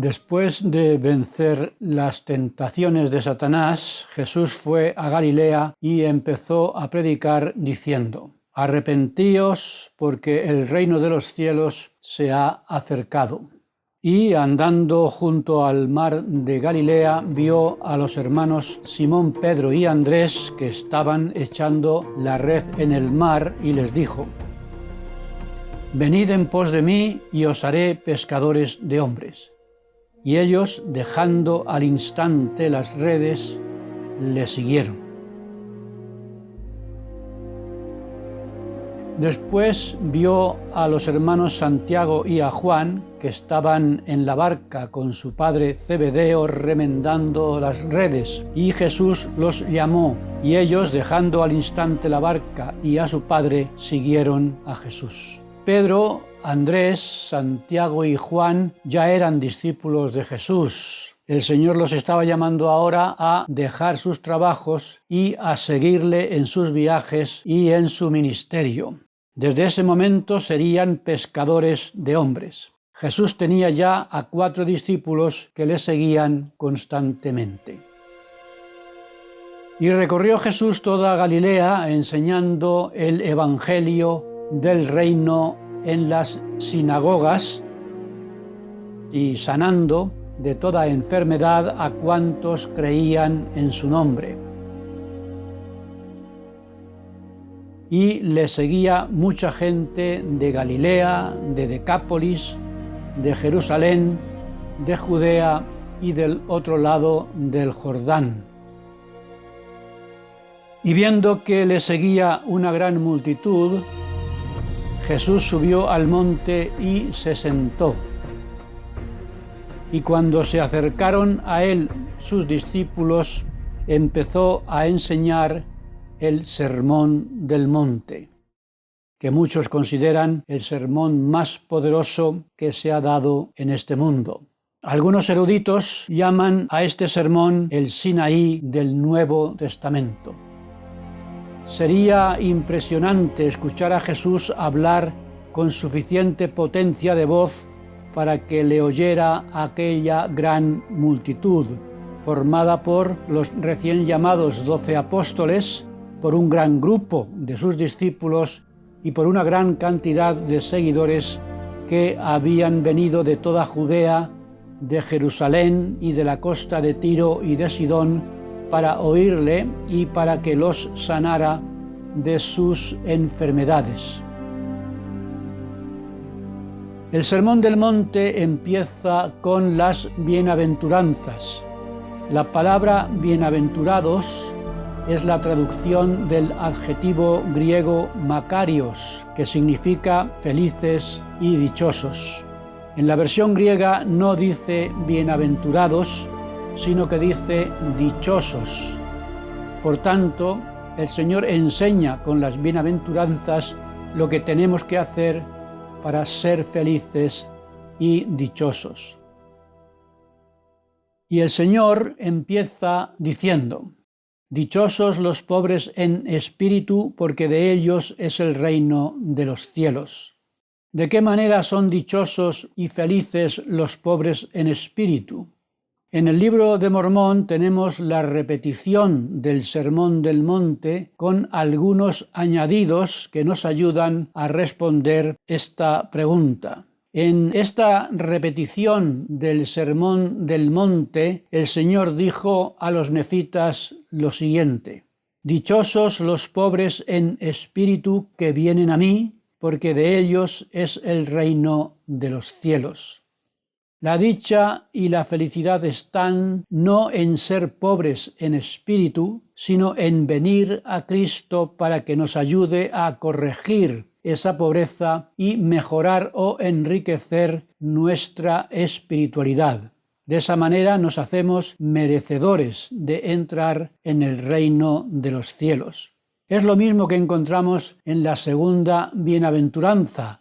Después de vencer las tentaciones de Satanás, Jesús fue a Galilea y empezó a predicar diciendo: «Arrepentíos, porque el reino de los cielos se ha acercado». Y andando junto al mar de Galilea, vio a los hermanos Simón, Pedro y Andrés, que estaban echando la red en el mar, y les dijo: «Venid en pos de mí, y os haré pescadores de hombres». Y ellos, dejando al instante las redes, le siguieron. Después vio a los hermanos Santiago y a Juan, que estaban en la barca con su padre Zebedeo remendando las redes, y Jesús los llamó, y ellos, dejando al instante la barca y a su padre, siguieron a Jesús. Pedro, Andrés, Santiago y Juan ya eran discípulos de Jesús. El Señor los estaba llamando ahora a dejar sus trabajos y a seguirle en sus viajes y en su ministerio. Desde ese momento serían pescadores de hombres. Jesús tenía ya a 4 discípulos que le seguían constantemente. Y recorrió Jesús toda Galilea enseñando el evangelio del reino en las sinagogas y sanando de toda enfermedad a cuantos creían en su nombre. Y le seguía mucha gente de Galilea, de Decápolis, de Jerusalén, de Judea y del otro lado del Jordán. Y viendo que le seguía una gran multitud, Jesús subió al monte y se sentó. Y cuando se acercaron a él sus discípulos, empezó a enseñar el Sermón del Monte, que muchos consideran el sermón más poderoso que se ha dado en este mundo. Algunos eruditos llaman a este sermón el Sinaí del Nuevo Testamento. Sería impresionante escuchar a Jesús hablar con suficiente potencia de voz para que le oyera aquella gran multitud, formada por los recién llamados 12 apóstoles, por un gran grupo de sus discípulos y por una gran cantidad de seguidores que habían venido de toda Judea, de Jerusalén y de la costa de Tiro y de Sidón, para oírle y para que los sanara de sus enfermedades. El Sermón del Monte empieza con las bienaventuranzas. La palabra bienaventurados es la traducción del adjetivo griego makarios, que significa felices y dichosos. En la versión griega no dice bienaventurados, sino que dice dichosos. Por tanto, el Señor enseña con las bienaventuranzas lo que tenemos que hacer para ser felices y dichosos. Y el Señor empieza diciendo: «Dichosos los pobres en espíritu, porque de ellos es el reino de los cielos». ¿De qué manera son dichosos y felices los pobres en espíritu? En el libro de Mormón tenemos la repetición del Sermón del Monte con algunos añadidos que nos ayudan a responder esta pregunta. En esta repetición del Sermón del Monte, el Señor dijo a los nefitas lo siguiente: «Dichosos los pobres en espíritu que vienen a mí, porque de ellos es el reino de los cielos». La dicha y la felicidad están no en ser pobres en espíritu, sino en venir a Cristo para que nos ayude a corregir esa pobreza y mejorar o enriquecer nuestra espiritualidad. De esa manera nos hacemos merecedores de entrar en el reino de los cielos. Es lo mismo que encontramos en la segunda bienaventuranza.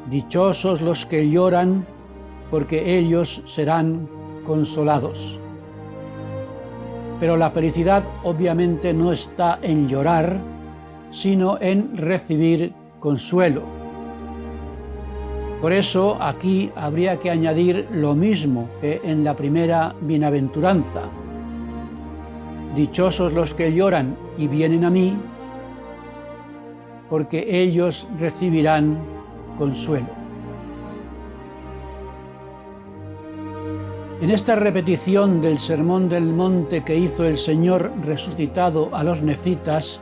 Dichosos los que lloran, porque ellos serán consolados. Pero la felicidad obviamente no está en llorar, sino en recibir consuelo. Por eso aquí habría que añadir lo mismo que en la primera bienaventuranza. Dichosos los que lloran y vienen a mí, porque ellos recibirán consuelo. En esta repetición del Sermón del Monte que hizo el Señor resucitado a los nefitas,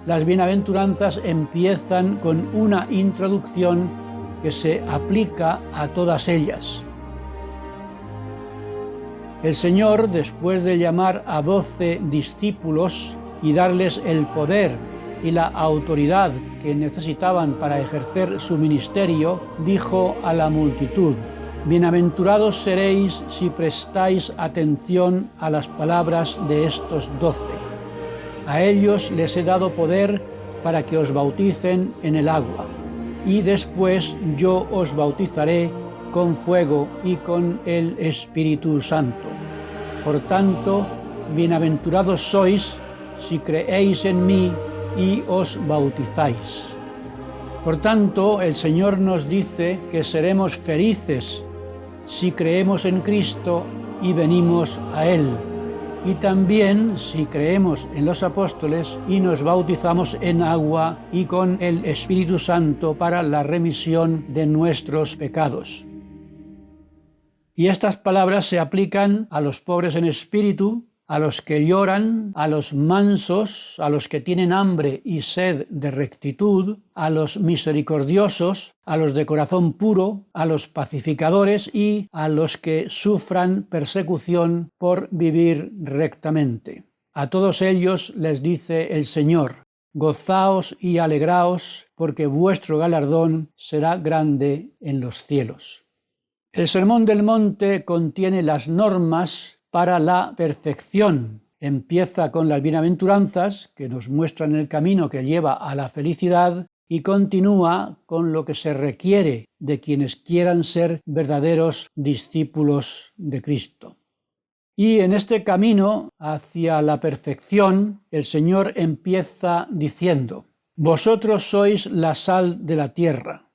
las bienaventuranzas empiezan con una introducción que se aplica a todas ellas. El Señor, después de llamar a 12 discípulos y darles el poder y la autoridad que necesitaban para ejercer su ministerio, dijo a la multitud: «Bienaventurados seréis si prestáis atención a las palabras de estos 12. A ellos les he dado poder para que os bauticen en el agua, y después yo os bautizaré con fuego y con el Espíritu Santo. Por tanto, bienaventurados sois si creéis en mí y os bautizáis». Por tanto, el Señor nos dice que seremos felices si creemos en Cristo y venimos a Él, y también si creemos en los apóstoles y nos bautizamos en agua y con el Espíritu Santo para la remisión de nuestros pecados. Y estas palabras se aplican a los pobres en espíritu, a los que lloran, a los mansos, a los que tienen hambre y sed de rectitud, a los misericordiosos, a los de corazón puro, a los pacificadores y a los que sufran persecución por vivir rectamente. A todos ellos les dice el Señor: gozaos y alegraos, porque vuestro galardón será grande en los cielos. El Sermón del Monte contiene las normas para la perfección. Empieza con las bienaventuranzas, que nos muestran el camino que lleva a la felicidad, y continúa con lo que se requiere de quienes quieran ser verdaderos discípulos de Cristo. Y en este camino hacia la perfección, el Señor empieza diciendo: «Vosotros sois la sal de la tierra».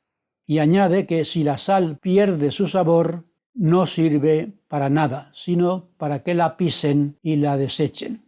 Y añade que si la sal pierde su sabor, no sirve para nada, sino para que la pisen y la desechen.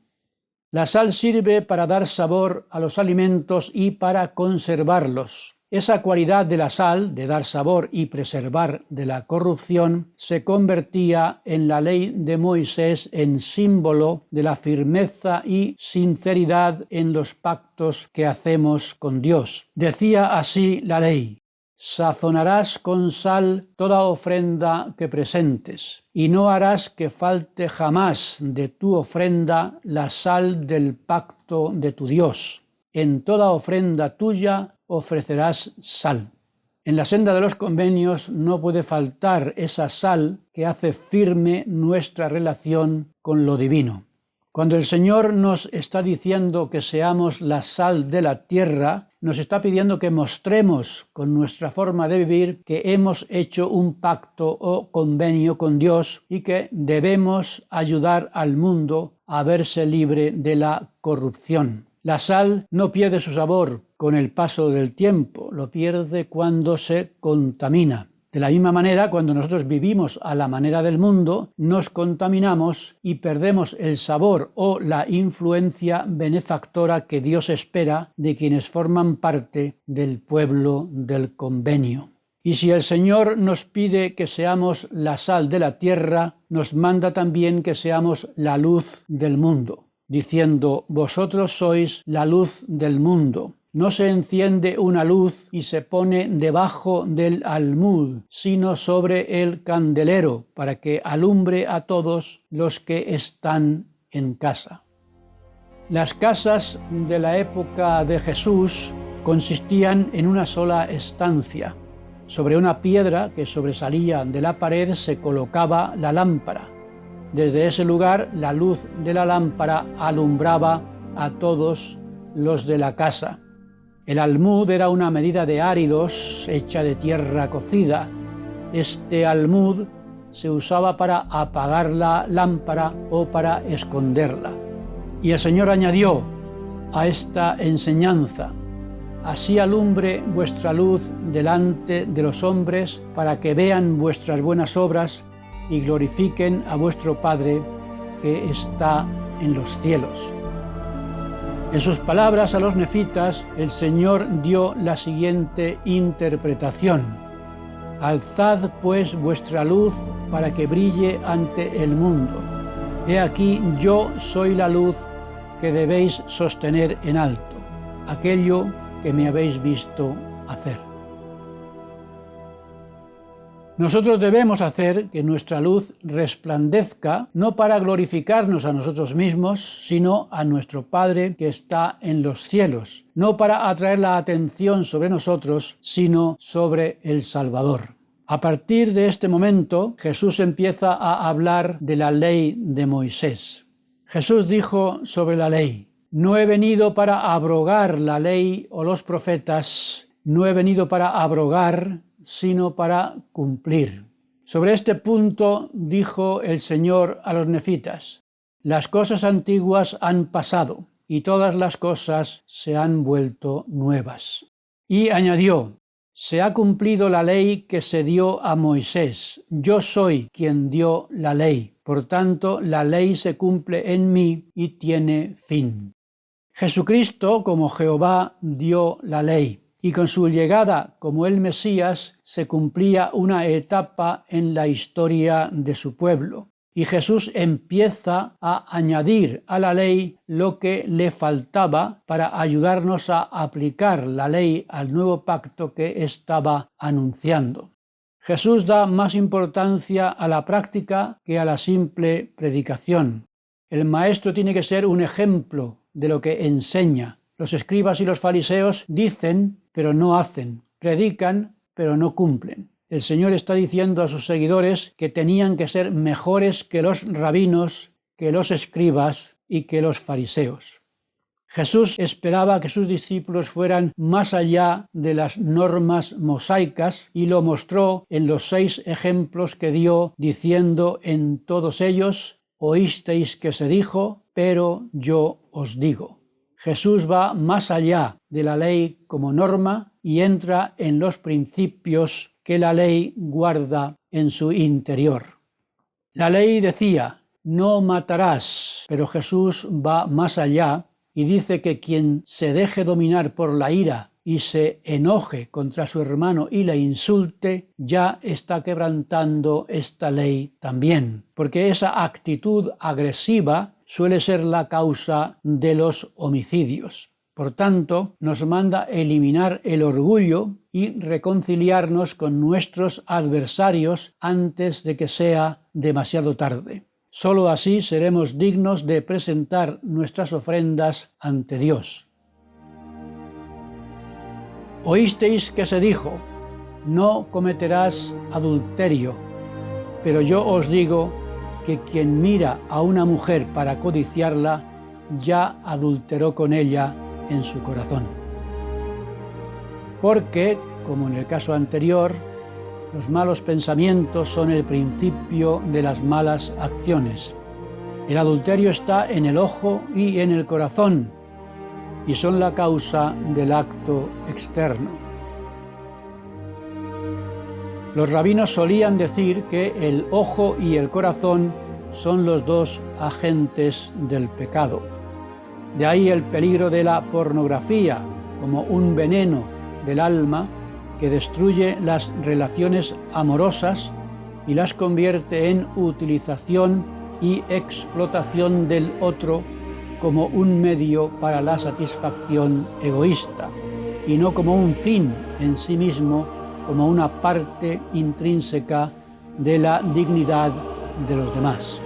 La sal sirve para dar sabor a los alimentos y para conservarlos. Esa cualidad de la sal, de dar sabor y preservar de la corrupción, se convertía en la ley de Moisés en símbolo de la firmeza y sinceridad en los pactos que hacemos con Dios. Decía así la ley: «Sazonarás con sal toda ofrenda que presentes, y no harás que falte jamás de tu ofrenda la sal del pacto de tu Dios. En toda ofrenda tuya ofrecerás sal». En la senda de los convenios no puede faltar esa sal que hace firme nuestra relación con lo divino. Cuando el Señor nos está diciendo que seamos la sal de la tierra, nos está pidiendo que mostremos con nuestra forma de vivir que hemos hecho un pacto o convenio con Dios y que debemos ayudar al mundo a verse libre de la corrupción. La sal no pierde su sabor con el paso del tiempo, lo pierde cuando se contamina. De la misma manera, cuando nosotros vivimos a la manera del mundo, nos contaminamos y perdemos el sabor o la influencia benefactora que Dios espera de quienes forman parte del pueblo del convenio. Y si el Señor nos pide que seamos la sal de la tierra, nos manda también que seamos la luz del mundo, diciendo: «Vosotros sois la luz del mundo». No se enciende una luz y se pone debajo del almud, sino sobre el candelero, para que alumbre a todos los que están en casa. Las casas de la época de Jesús consistían en una sola estancia. Sobre una piedra que sobresalía de la pared se colocaba la lámpara. Desde ese lugar la luz de la lámpara alumbraba a todos los de la casa. El almud era una medida de áridos hecha de tierra cocida. Este almud se usaba para apagar la lámpara o para esconderla. Y el Señor añadió a esta enseñanza: Así alumbre vuestra luz delante de los hombres, para que vean vuestras buenas obras y glorifiquen a vuestro Padre que está en los cielos. En sus palabras a los nefitas, el Señor dio la siguiente interpretación: Alzad pues vuestra luz para que brille ante el mundo. He aquí, yo soy la luz que debéis sostener en alto, aquello que me habéis visto hacer. Nosotros debemos hacer que nuestra luz resplandezca, no para glorificarnos a nosotros mismos, sino a nuestro Padre que está en los cielos, no para atraer la atención sobre nosotros, sino sobre el Salvador. A partir de este momento, Jesús empieza a hablar de la ley de Moisés. Jesús dijo sobre la ley: no he venido para abrogar la ley o los profetas, no he venido para abrogar, sino para cumplir. Sobre este punto dijo el Señor a los nefitas: las cosas antiguas han pasado y todas las cosas se han vuelto nuevas. Y añadió: se ha cumplido la ley que se dio a Moisés. Yo soy quien dio la ley. Por tanto, la ley se cumple en mí y tiene fin. Jesucristo, como Jehová, dio la ley, y con su llegada como el Mesías se cumplía una etapa en la historia de su pueblo. Y Jesús empieza a añadir a la ley lo que le faltaba para ayudarnos a aplicar la ley al nuevo pacto que estaba anunciando. Jesús da más importancia a la práctica que a la simple predicación. El maestro tiene que ser un ejemplo de lo que enseña. Los escribas y los fariseos dicen, pero no hacen, predican, pero no cumplen. El Señor está diciendo a sus seguidores que tenían que ser mejores que los rabinos, que los escribas y que los fariseos. Jesús esperaba que sus discípulos fueran más allá de las normas mosaicas y lo mostró en los 6 ejemplos que dio, diciendo en todos ellos: oísteis que se dijo, pero yo os digo. Jesús va más allá de la ley como norma y entra en los principios que la ley guarda en su interior. La ley decía: no matarás, pero Jesús va más allá y dice que quien se deje dominar por la ira y se enoje contra su hermano y le insulte, ya está quebrantando esta ley también, porque esa actitud agresiva suele ser la causa de los homicidios. Por tanto, nos manda eliminar el orgullo y reconciliarnos con nuestros adversarios antes de que sea demasiado tarde. Solo así seremos dignos de presentar nuestras ofrendas ante Dios. Oísteis que se dijo: no cometerás adulterio, pero yo os digo que quien mira a una mujer para codiciarla, ya adulteró con ella en su corazón. Porque, como en el caso anterior, los malos pensamientos son el principio de las malas acciones. El adulterio está en el ojo y en el corazón, y son la causa del acto externo. Los rabinos solían decir que el ojo y el corazón son los 2 agentes del pecado. De ahí el peligro de la pornografía como un veneno del alma que destruye las relaciones amorosas y las convierte en utilización y explotación del otro como un medio para la satisfacción egoísta y no como un fin en sí mismo, como una parte intrínseca de la dignidad de los demás.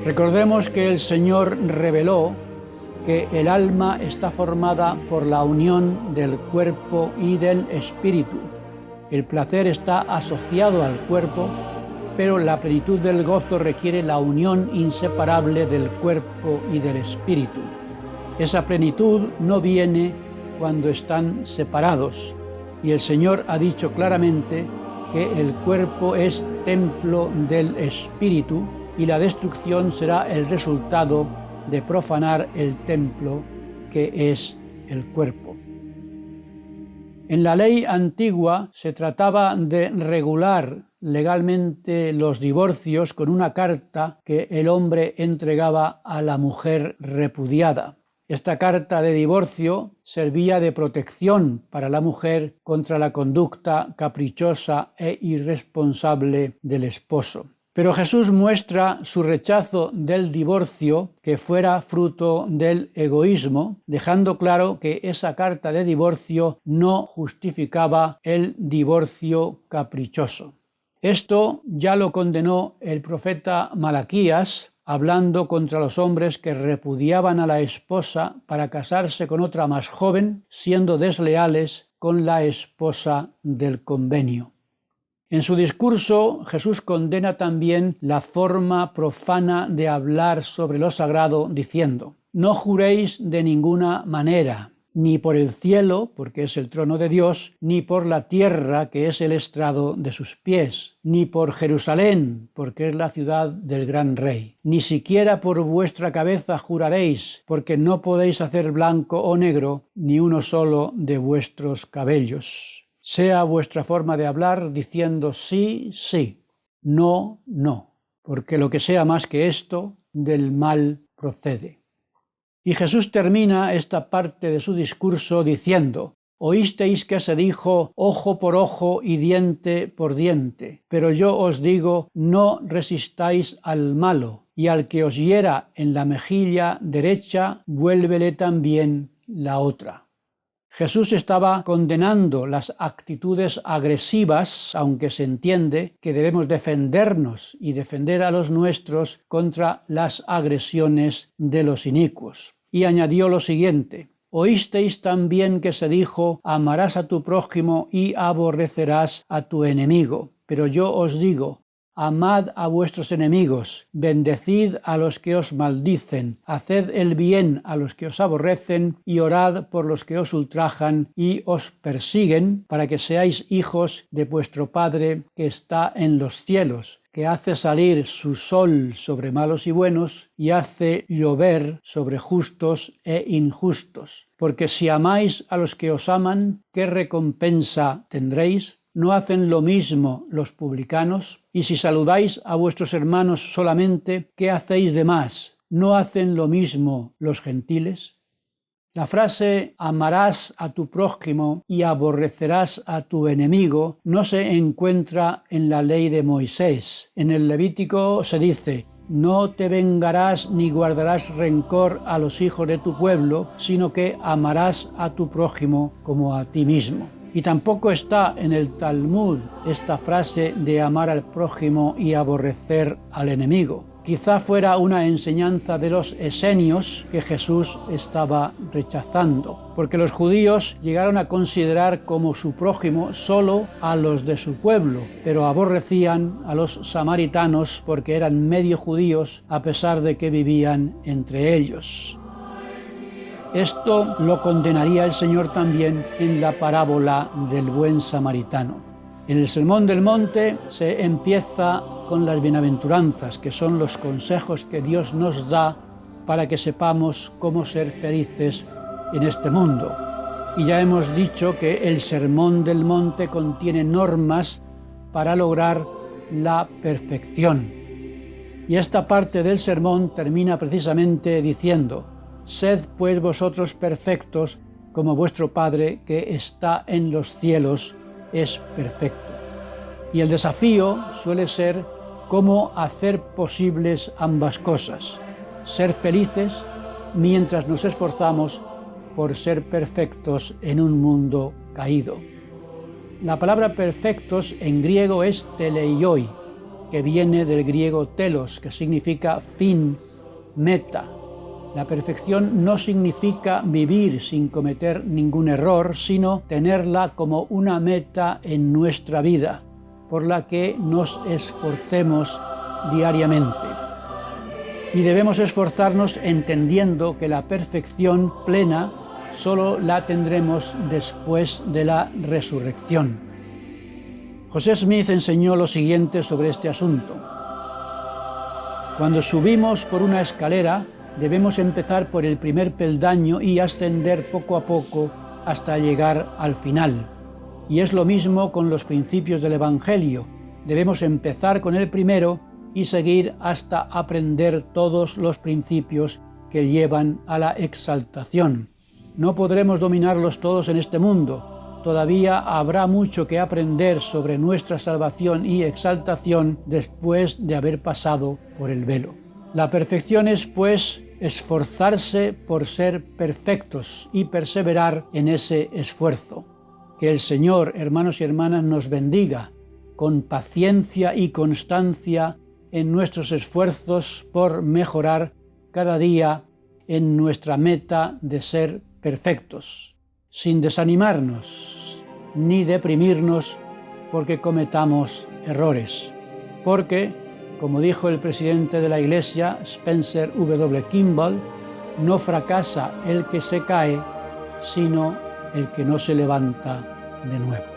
Recordemos que el Señor reveló que el alma está formada por la unión del cuerpo y del espíritu. El placer está asociado al cuerpo, pero la plenitud del gozo requiere la unión inseparable del cuerpo y del espíritu. Esa plenitud no viene cuando están separados, y el Señor ha dicho claramente que el cuerpo es templo del espíritu y la destrucción será el resultado de profanar el templo que es el cuerpo. En la ley antigua se trataba de regular legalmente los divorcios con una carta que el hombre entregaba a la mujer repudiada. Esta carta de divorcio servía de protección para la mujer contra la conducta caprichosa e irresponsable del esposo. Pero Jesús muestra su rechazo del divorcio que fuera fruto del egoísmo, dejando claro que esa carta de divorcio no justificaba el divorcio caprichoso. Esto ya lo condenó el profeta Malaquías, hablando contra los hombres que repudiaban a la esposa para casarse con otra más joven, siendo desleales con la esposa del convenio. En su discurso, Jesús condena también la forma profana de hablar sobre lo sagrado, diciendo: «No juréis de ninguna manera, ni por el cielo, porque es el trono de Dios, ni por la tierra, que es el estrado de sus pies, ni por Jerusalén, porque es la ciudad del gran rey. Ni siquiera por vuestra cabeza juraréis, porque no podéis hacer blanco o negro ni uno solo de vuestros cabellos. Sea vuestra forma de hablar diciendo sí, sí, no, no, porque lo que sea más que esto, del mal procede». Y Jesús termina esta parte de su discurso diciendo: «Oísteis que se dijo ojo por ojo y diente por diente, pero yo os digo, no resistáis al malo, y al que os hiera en la mejilla derecha, vuélvele también la otra». Jesús estaba condenando las actitudes agresivas, aunque se entiende que debemos defendernos y defender a los nuestros contra las agresiones de los inicuos. Y añadió lo siguiente: «Oísteis también que se dijo, amarás a tu prójimo y aborrecerás a tu enemigo. Pero yo os digo, amad a vuestros enemigos, bendecid a los que os maldicen, haced el bien a los que os aborrecen y orad por los que os ultrajan y os persiguen, para que seáis hijos de vuestro Padre que está en los cielos, que hace salir su sol sobre malos y buenos y hace llover sobre justos e injustos. Porque si amáis a los que os aman, ¿qué recompensa tendréis? ¿No hacen lo mismo los publicanos? Y si saludáis a vuestros hermanos solamente, ¿qué hacéis de más? ¿No hacen lo mismo los gentiles? La frase «amarás a tu prójimo y aborrecerás a tu enemigo» no se encuentra en la ley de Moisés. En el Levítico se dice: «No te vengarás ni guardarás rencor a los hijos de tu pueblo, sino que amarás a tu prójimo como a ti mismo». Y tampoco está en el Talmud esta frase de amar al prójimo y aborrecer al enemigo. Quizá fuera una enseñanza de los esenios que Jesús estaba rechazando, porque los judíos llegaron a considerar como su prójimo solo a los de su pueblo, pero aborrecían a los samaritanos porque eran medio judíos a pesar de que vivían entre ellos. Esto lo condenaría el Señor también en la parábola del buen samaritano. En el Sermón del Monte se empieza con las bienaventuranzas, que son los consejos que Dios nos da para que sepamos cómo ser felices en este mundo. Y ya hemos dicho que el Sermón del Monte contiene normas para lograr la perfección. Y esta parte del sermón termina precisamente diciendo: «Sed pues vosotros perfectos, como vuestro Padre que está en los cielos es perfecto». Y el desafío suele ser cómo hacer posibles ambas cosas: ser felices mientras nos esforzamos por ser perfectos en un mundo caído. La palabra perfectos en griego es teleioi, que viene del griego telos, que significa fin, meta. La perfección no significa vivir sin cometer ningún error, sino tenerla como una meta en nuestra vida, por la que nos esforcemos diariamente. Y debemos esforzarnos entendiendo que la perfección plena solo la tendremos después de la resurrección. José Smith enseñó lo siguiente sobre este asunto: cuando subimos por una escalera, debemos empezar por el primer peldaño y ascender poco a poco hasta llegar al final. Y es lo mismo con los principios del Evangelio. Debemos empezar con el primero y seguir hasta aprender todos los principios que llevan a la exaltación. No podremos dominarlos todos en este mundo. Todavía habrá mucho que aprender sobre nuestra salvación y exaltación después de haber pasado por el velo. La perfección es, pues, esforzarse por ser perfectos y perseverar en ese esfuerzo. Que el Señor, hermanos y hermanas, nos bendiga con paciencia y constancia en nuestros esfuerzos por mejorar cada día en nuestra meta de ser perfectos, sin desanimarnos ni deprimirnos porque cometamos errores. Porque, como dijo el presidente de la Iglesia, Spencer W. Kimball, no fracasa el que se cae, sino el que no se levanta de nuevo.